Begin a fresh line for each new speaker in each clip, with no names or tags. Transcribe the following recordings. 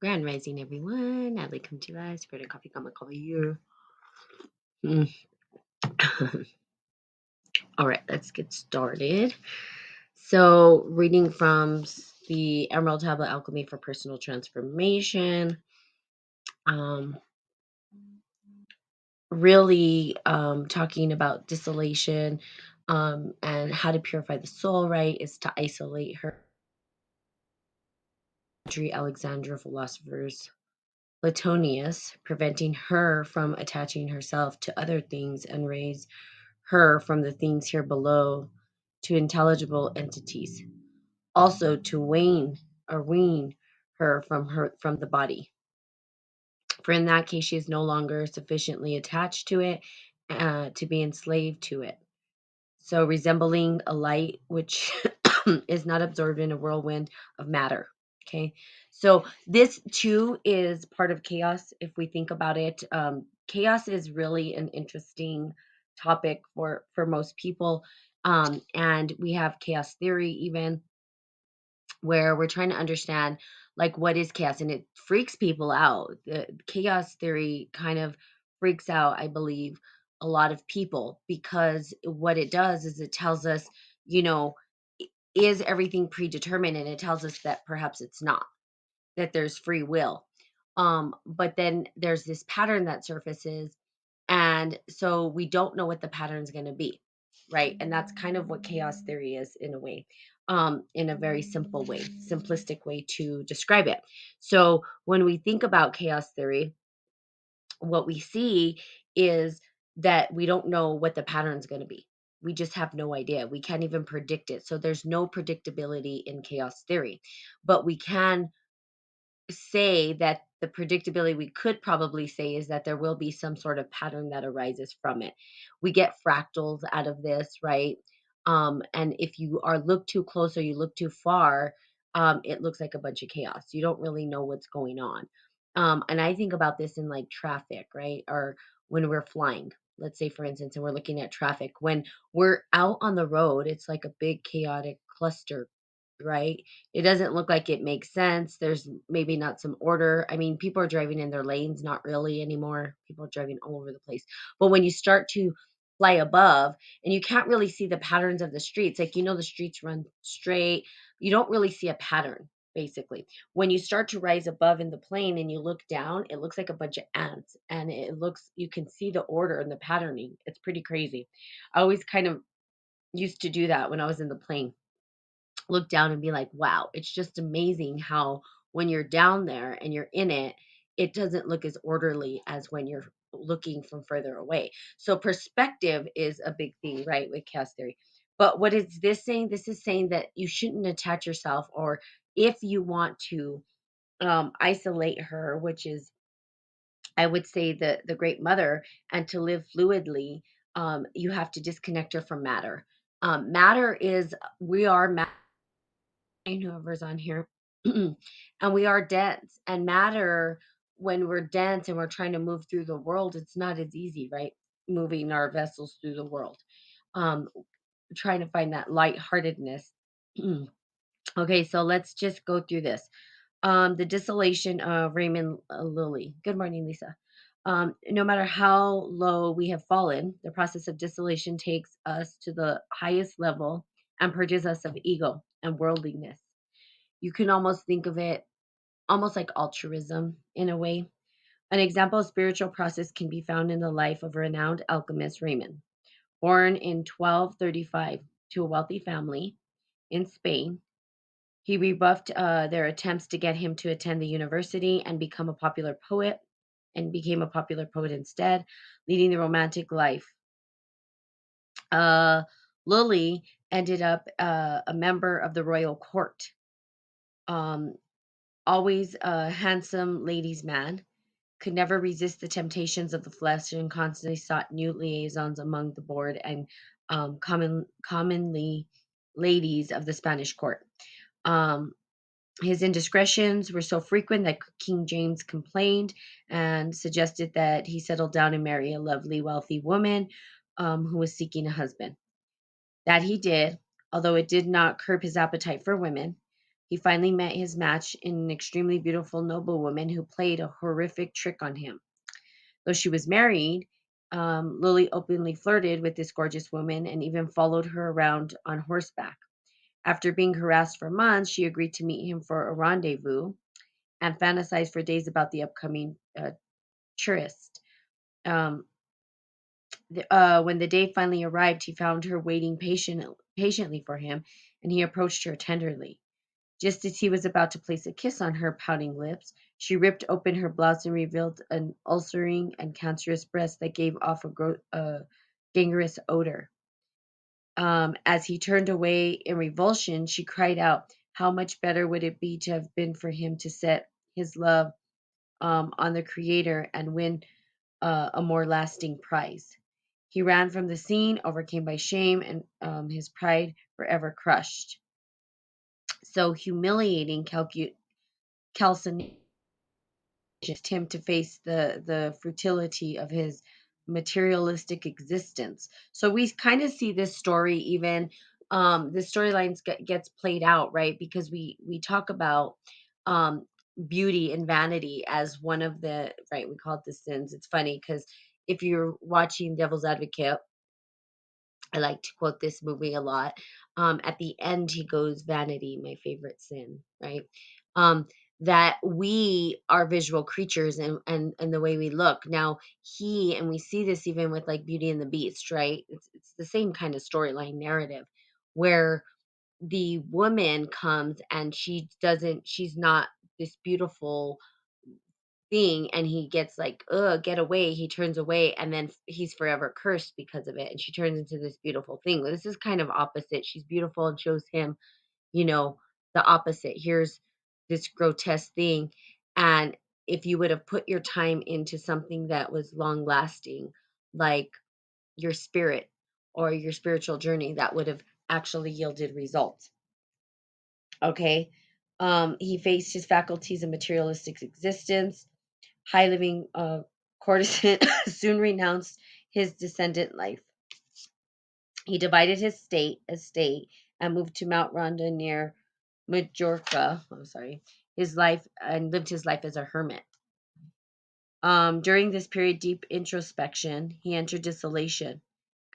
Grand Rising, everyone. Natalie come to us. Spirit of Coffee, come cover you. Mm. All right, let's get started. So, reading from the Emerald Tablet Alchemy for Personal Transformation. Um, really talking about distillation and how to purify the soul, right? Is to isolate her. Alexandra philosophers Platonius, preventing her from attaching herself to other things and raise her from the things here below to intelligible entities. Also to wean her from the body. For in that case she is no longer sufficiently attached to it to be enslaved to it. So resembling a light which is not absorbed in a whirlwind of matter. Okay. So this too is part of chaos. If we think about it, chaos is really an interesting topic for most people. And we have chaos theory even where we're trying to understand like what is chaos, and it freaks people out. The chaos theory kind of freaks out, I believe, a lot of people, because what it does is it tells us, you know, is everything predetermined, and it tells us that perhaps it's not, that there's free will. But then there's this pattern that surfaces, and so we don't know what the pattern's going to be, right? And that's kind of what chaos theory is in a way, in a very simple way, simplistic way to describe it. So when we think about chaos theory, what we see is that we don't know what the pattern's going to be. We just have no idea. We can't even predict it. So there's no predictability in chaos theory, but we can say that the predictability we could probably say is that there will be some sort of pattern that arises from it. We get fractals out of this, right? And if you are look too close or you look too far, it looks like a bunch of chaos. You don't really know what's going on. And I think about this in like traffic, right? Or when we're flying. Let's say, for instance, and we're looking at traffic. When we're out on the road, it's like a big chaotic cluster, right? It doesn't look like it makes sense. There's maybe not some order. I mean, people are driving in their lanes, not really anymore. People are driving all over the place. But when you start to fly above and you can't really see the patterns of the streets, like, the streets run straight, you don't really see a pattern, basically. When you start to rise above in the plane and you look down, it looks like a bunch of ants, and you can see the order and the patterning. It's pretty crazy. I always kind of used to do that when I was in the plane, look down and be like, wow, it's just amazing how when you're down there and you're in it, it doesn't look as orderly as when you're looking from further away. So perspective is a big thing, right, with chaos theory. But what is this saying? This is saying that you shouldn't attach yourself, or if you want to isolate her, which is, I would say, the great mother, and to live fluidly, you have to disconnect her from matter. Matter is, we are matter, whoever's on here. And we are dense, and matter, when we're dense and we're trying to move through the world, it's not as easy, right? Moving our vessels through the world. Um, Trying to find that lightheartedness. Okay, so let's just go through this. The distillation of Raymond Lilly. Good morning, Lisa. No matter how low we have fallen, the process of distillation takes us to the highest level and purges us of ego and worldliness. You can almost think of it almost like altruism in a way. An example of spiritual process can be found in the life of renowned alchemist Raymond. Born in 1235 to a wealthy family in Spain, he rebuffed their attempts to get him to attend the university and become a popular poet, and became a popular poet instead, leading the romantic life. Uh, Lilly ended up a member of the royal court. Um, Always a handsome ladies' man, could never resist the temptations of the flesh, and constantly sought new liaisons among the board and commonly ladies of the Spanish court. Um, his indiscretions were so frequent that King James complained and suggested that he settle down and marry a lovely, wealthy woman who was seeking a husband. That he did, although it did not curb his appetite for women. He finally met his match in an extremely beautiful noblewoman who played a horrific trick on him. Though she was married, Lily openly flirted with this gorgeous woman and even followed her around on horseback. After being harassed for months, she agreed to meet him for a rendezvous and fantasized for days about the upcoming tryst. Um, when the day finally arrived, he found her waiting patiently for him, and he approached her tenderly. Just as he was about to place a kiss on her pouting lips, she ripped open her blouse and revealed an ulcerating and cancerous breast that gave off a gangrenous odor. As he turned away in revulsion, she cried out, "How much better would it be to have been for him to set his love on the Creator and win a more lasting prize?" He ran from the scene, overcame by shame and his pride forever crushed. So humiliating calcination him to face the futility of his materialistic existence. So we kind of see this story even the storylines gets played out, right? Because we talk about um beauty and vanity as one of the, right, we call it the sins. It's funny because if you're watching Devil's Advocate, I like to quote this movie a lot. At the end, he goes, "Vanity, my favorite sin," right? Um, that we are visual creatures, and the way we look. Now, and we see this even with like Beauty and the Beast, right? It's the same kind of storyline narrative where the woman comes and she's not this beautiful thing, and he gets like, "Ugh, get away." He turns away, and then he's forever cursed because of it, and she turns into this beautiful thing. Well, this is kind of opposite. She's beautiful and shows him, you know, the opposite. Here's this grotesque thing, and if you would have put your time into something that was long lasting, like your spirit or your spiritual journey, that would have actually yielded results. Okay. He faced his faculties of materialistic existence. High living courtesan soon renounced his descendant life. He divided his estate and moved to Mount Ronda near Majorca. I'm sorry. His life and lived his life as a hermit. During this period, deep introspection, he entered desolation,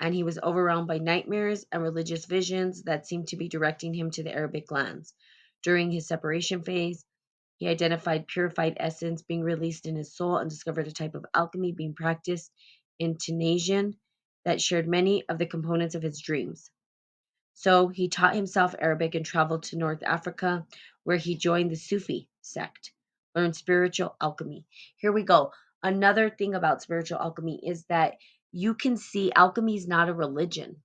and he was overwhelmed by nightmares and religious visions that seemed to be directing him to the Arabic lands. During his separation phase, he identified purified essence being released in his soul and discovered a type of alchemy being practiced in Tunisian that shared many of the components of his dreams. So he taught himself Arabic and traveled to North Africa, where he joined the Sufi sect, learned spiritual alchemy. Here we go. Another thing about spiritual alchemy is that you can see alchemy is not a religion.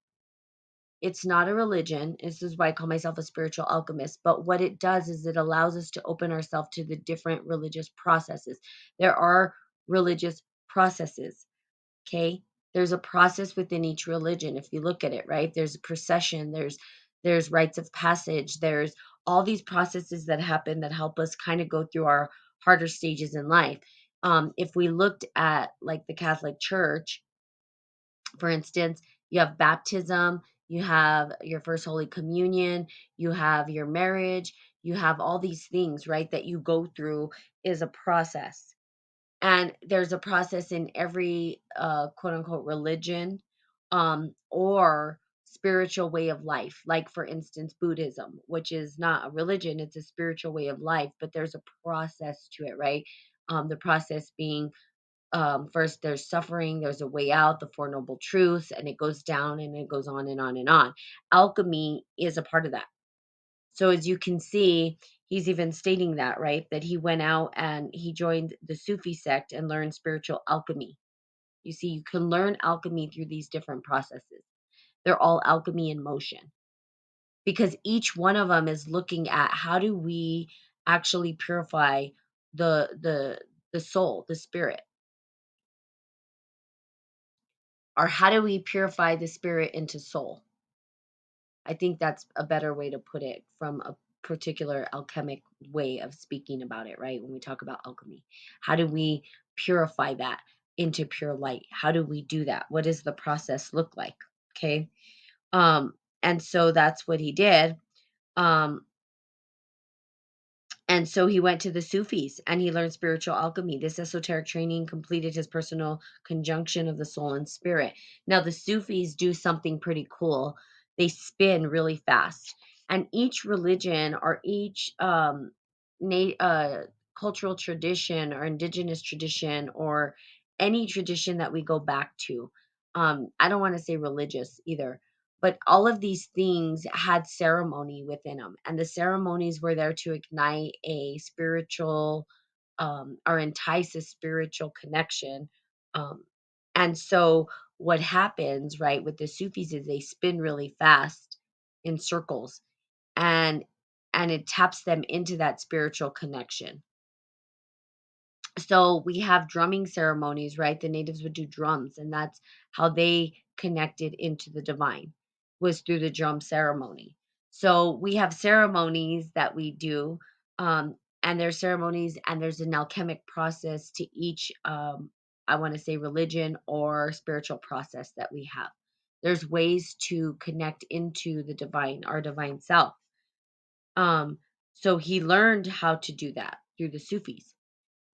It's not a religion. This is why I call myself a spiritual alchemist. But what it does is it allows us to open ourselves to the different religious processes. There are religious processes. Okay. There's a process within each religion. If you look at it, right? There's a procession, there's rites of passage, there's all these processes that happen that help us kind of go through our harder stages in life. If we looked at like the Catholic Church, for instance, you have baptism, you have your first Holy Communion, you have your marriage, you have all these things, right, that you go through is a process. And there's a process in every quote unquote religion or spiritual way of life. Like, for instance, Buddhism, which is not a religion, it's a spiritual way of life, but there's a process to it, right? The process being first there's suffering, there's a way out, the Four Noble Truths, and it goes down and it goes on and on and on. Alchemy is a part of that. So as you can see, he's even stating that, right? That he went out and he joined the Sufi sect and learned spiritual alchemy. You see, you can learn alchemy through these different processes. They're all alchemy in motion because each one of them is looking at how do we actually purify the soul, the spirit, or how do we purify the spirit into soul? I think that's a better way to put it from a particular alchemic way of speaking about it, right? When we talk about alchemy, how do we purify that into pure light? How do we do that? What does the process look like? Okay. And so that's what he did. Um, And so he went to the Sufis and he learned spiritual alchemy. This esoteric training completed his personal conjunction of the soul and spirit. Now, the Sufis do something pretty cool. They spin really fast. And each religion or each cultural tradition or indigenous tradition or any tradition that we go back to, I don't want to say religious either, but all of these things had ceremony within them, and the ceremonies were there to ignite a spiritual or entice a spiritual connection. Um, and so, what happens, right, with the Sufis is they spin really fast in circles, and it taps them into that spiritual connection. So we have drumming ceremonies, right? The natives would do drums, and that's how they connected into the divine, was through the drum ceremony. So we have ceremonies that we do, and there's ceremonies, and there's an alchemic process to each, I want to say, religion or spiritual process that we have. There's ways to connect into the divine, our divine self. Um, so he learned how to do that through the Sufis.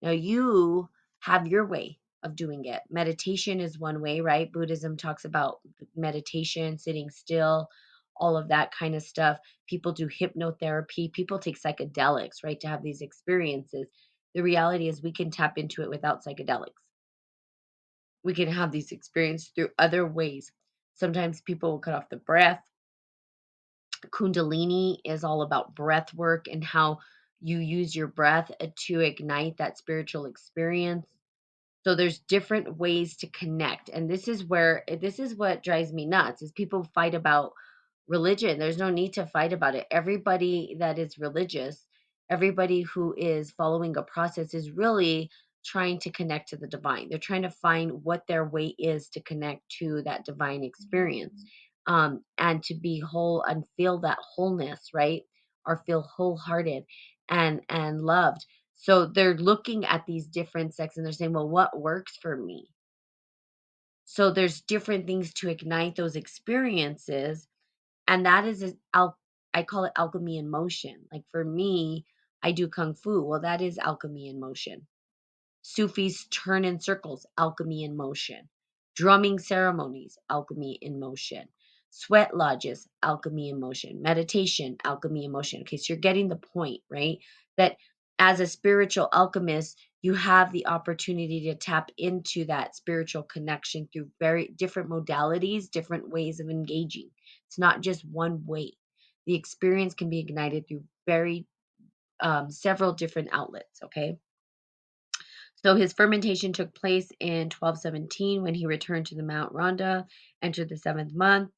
Now you have your way of doing it. Meditation is one way, right? Buddhism talks about meditation, sitting still, all of that kind of stuff. People do hypnotherapy, people take psychedelics, right, to have these experiences. The reality is we can tap into it without psychedelics. We can have these experiences through other ways. Sometimes people will cut off the breath. Kundalini is all about breath work and how you use your breath to ignite that spiritual experience. So there's different ways to connect. And this is what drives me nuts is people fight about religion. There's no need to fight about it. Everybody that is religious, everybody who is following a process is really trying to connect to the divine. They're trying to find what their way is to connect to that divine experience. And to be whole and feel that wholeness, right? Or feel wholehearted and loved. So they're looking at these different sects and they're saying, well, what works for me? So there's different things to ignite those experiences. And that is, I call it alchemy in motion. Like for me, I do Kung Fu. Well, that is alchemy in motion. Sufis turn in circles, alchemy in motion. Drumming ceremonies, alchemy in motion. Sweat lodges, alchemy in motion. Meditation, alchemy in motion. Okay, so you're getting the point, right? That as a spiritual alchemist, you have the opportunity to tap into that spiritual connection through very different modalities, different ways of engaging. It's not just one way. The experience can be ignited through very several different outlets. Okay. So his fermentation took place in 1217 when he returned to the Mount Rhonda, entered the seventh month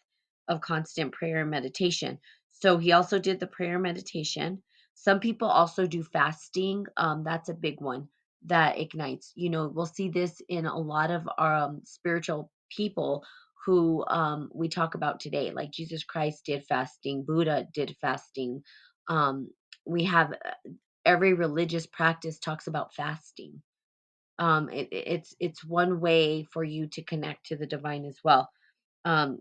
of constant prayer and meditation. So he also did the prayer and meditation. Some people also do fasting. That's a big one that ignites. You know, we'll see this in a lot of spiritual people who we talk about today, like Jesus Christ did fasting, Buddha did fasting. Um, we have every religious practice talks about fasting. It's one way for you to connect to the divine as well. um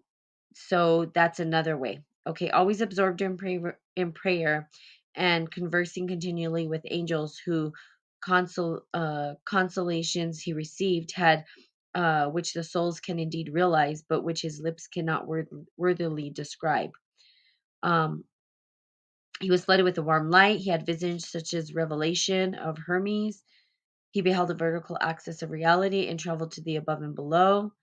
so that's another way. Okay, always absorbed in prayer and conversing continually with angels who consolations he received had, which the souls can indeed realize but which his lips cannot worthily describe. um he was flooded with a warm light. He had visions such as revelation of Hermes. He beheld a vertical axis of reality and traveled to the above and below.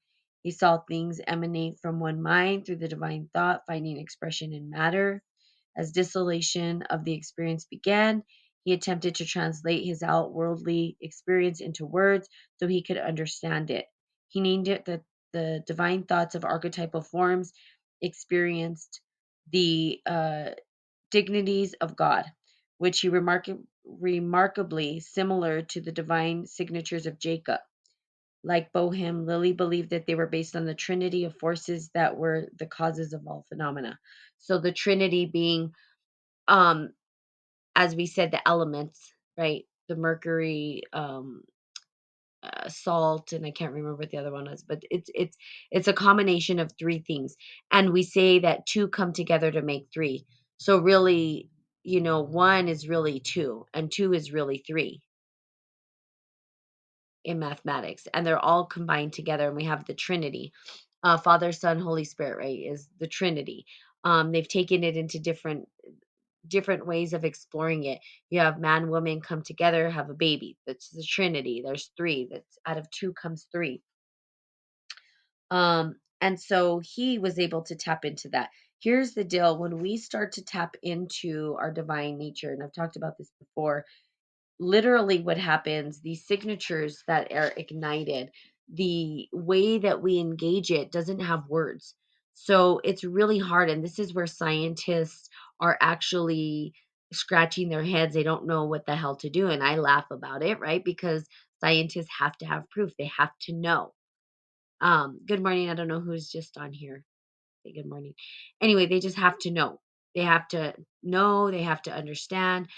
He saw things emanate from one mind through the divine thought, finding expression in matter. As distillation of the experience began, he attempted to translate his outworldly experience into words so he could understand it. He named it the divine thoughts of archetypal forms, experienced the dignities of God, which he remarkably similar to the divine signatures of Jacob. Like Bohem, Lilly believed that they were based on the trinity of forces that were the causes of all phenomena. So the trinity being, um, as we said, the elements, right? The mercury, salt, and I can't remember what the other one is, but it's a combination of three things. And we say that two come together to make three. So really, one is really two, and two is really three in mathematics, and they're all combined together, and we have the Trinity. Father, Son, Holy Spirit, right, is the Trinity. They've taken it into different ways of exploring it. You have man, woman come together, have a baby. That's the Trinity. There's three. That's out of two comes three. And so he was able to tap into that. Here's the deal: when we start to tap into our divine nature, and I've talked about this before, literally what happens, these signatures that are ignited, the way that we engage it doesn't have words. So it's really hard. And this is where scientists are actually scratching their heads. They don't know what the hell to do. And I laugh about it, right? Because scientists have to have proof, they have to know. Good morning. I don't know who's just on here. Say good morning. Anyway, they just have to know. They have to know, they have to understand,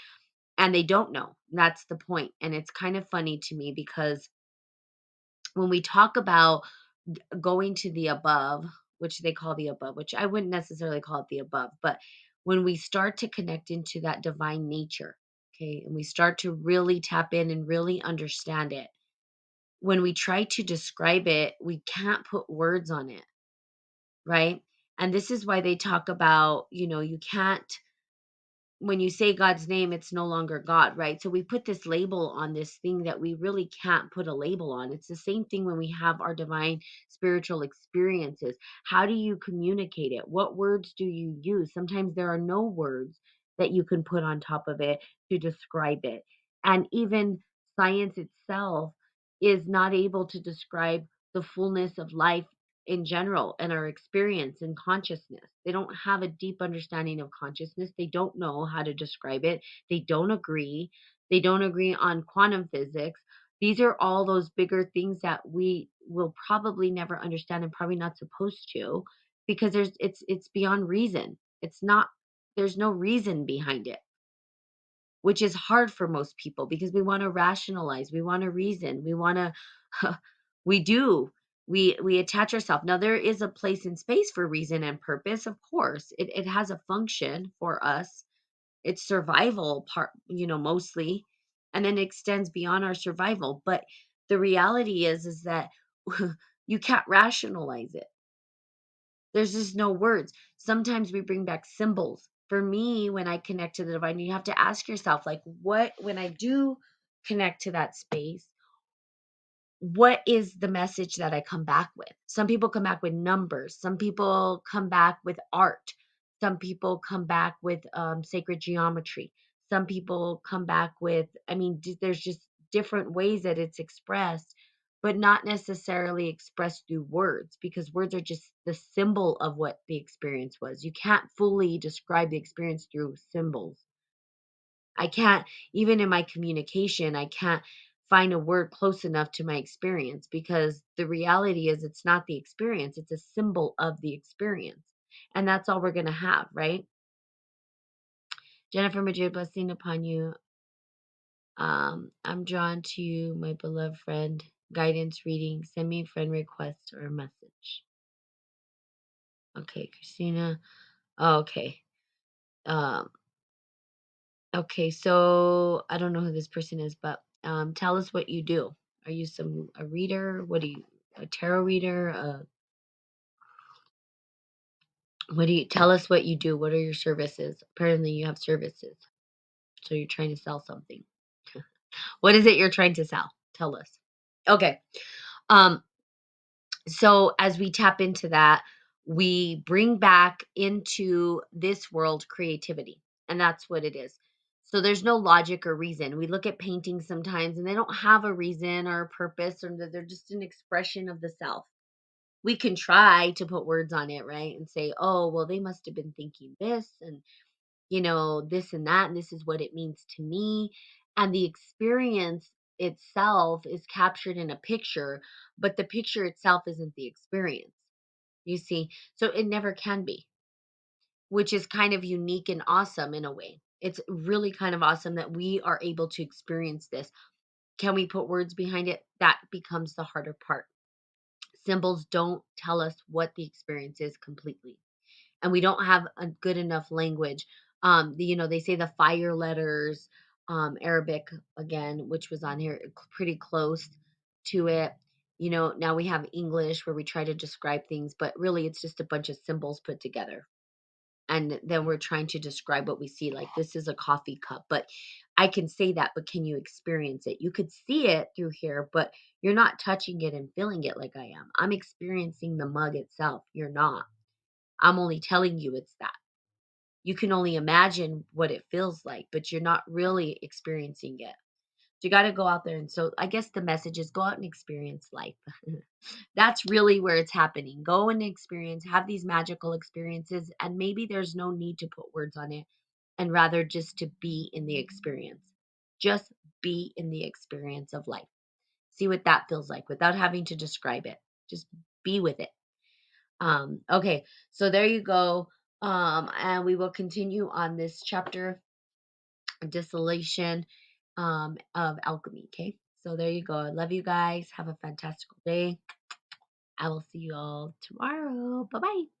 and they don't know. That's the point. And it's kind of funny to me because when we talk about going to the above, which they call the above, which I wouldn't necessarily call it the above, but when we start to connect into that divine nature, okay, and we start to really tap in and really understand it, when we try to describe it, we can't put words on it, right? And this is why they talk about, you can't, when you say God's name, it's no longer God, right? So we put this label on this thing that we really can't put a label on. It's the same thing when we have our divine spiritual experiences. How do you communicate it? What words do you use? Sometimes there are no words that you can put on top of it to describe it. And even science itself is not able to describe the fullness of life in general and our experience and consciousness. They don't have a deep understanding of consciousness. They don't know how to describe it. They don't agree. They don't agree on quantum physics. These are all those bigger things that we will probably never understand and probably not supposed to, because it's beyond reason. It's not, there's no reason behind it, which is hard for most people because we want to rationalize, we want to reason, we want to we do. We attach ourselves. Now there is a place and space for reason and purpose, of course. It has a function for us. It's survival part, mostly, and then it extends beyond our survival. But the reality is that you can't rationalize it. There's just no words. Sometimes we bring back symbols. For me, when I connect to the divine, you have to ask yourself, like, what, when I do connect to that space, what is the message that I come back with? Some people come back with numbers. Some people come back with art. Some people come back with sacred geometry. Some people come back with, I mean, there's just different ways that it's expressed, but not necessarily expressed through words, because words are just the symbol of what the experience was. You can't fully describe the experience through symbols. I can't, even in my communication, I can't find a word close enough to my experience, because the reality is it's not the experience, it's a symbol of the experience. And that's all we're going to have, right? Jennifer Madrid, blessing upon you. I'm drawn to you, my beloved friend. Guidance reading. Send me a friend request or a message. Okay, Christina. Oh, okay. Um, Okay, so I don't know who this person is, but tell us what you do. Are you a reader? What do you, a tarot reader? What do you, tell us what you do? What are your services? Apparently you have services. So you're trying to sell something. What is it you're trying to sell? Tell us. Okay. Um so as we tap into that, we bring back into this world creativity, and that's what it is. So there's no logic or reason. We look at paintings sometimes and they don't have a reason or a purpose, or they're just an expression of the self. We can try to put words on it, right, and say, oh well, they must have been thinking this, and this and that, and this is what it means to me. And the experience itself is captured in a picture, but the picture itself isn't the experience, you see. So it never can be, which is kind of unique and awesome in a way. It's really kind of awesome that we are able to experience this. Can we put words behind it? That becomes the harder part. Symbols don't tell us what the experience is completely, and we don't have a good enough language They say the fire letters, Arabic again, which was on here pretty close to it. Now we have English where we try to describe things, but really it's just a bunch of symbols put together. And then we're trying to describe what we see, like this is a coffee cup, but I can say that, but can you experience it? You could see it through here, but you're not touching it and feeling it like I am. I'm experiencing the mug itself. You're not. I'm only telling you it's that. You can only imagine what it feels like, but you're not really experiencing it. So you got to go out there. And so I guess the message is go out and experience life. That's really where it's happening. Go and experience, have these magical experiences, and maybe there's no need to put words on it, and rather just to be in the experience. Just be in the experience of life. See what that feels like without having to describe it. Just be with it. Okay, so there you go. And we will continue on this chapter, distillation of alchemy. Okay, so there you go. I love you guys. Have a fantastical day. I will see you all tomorrow. Bye bye.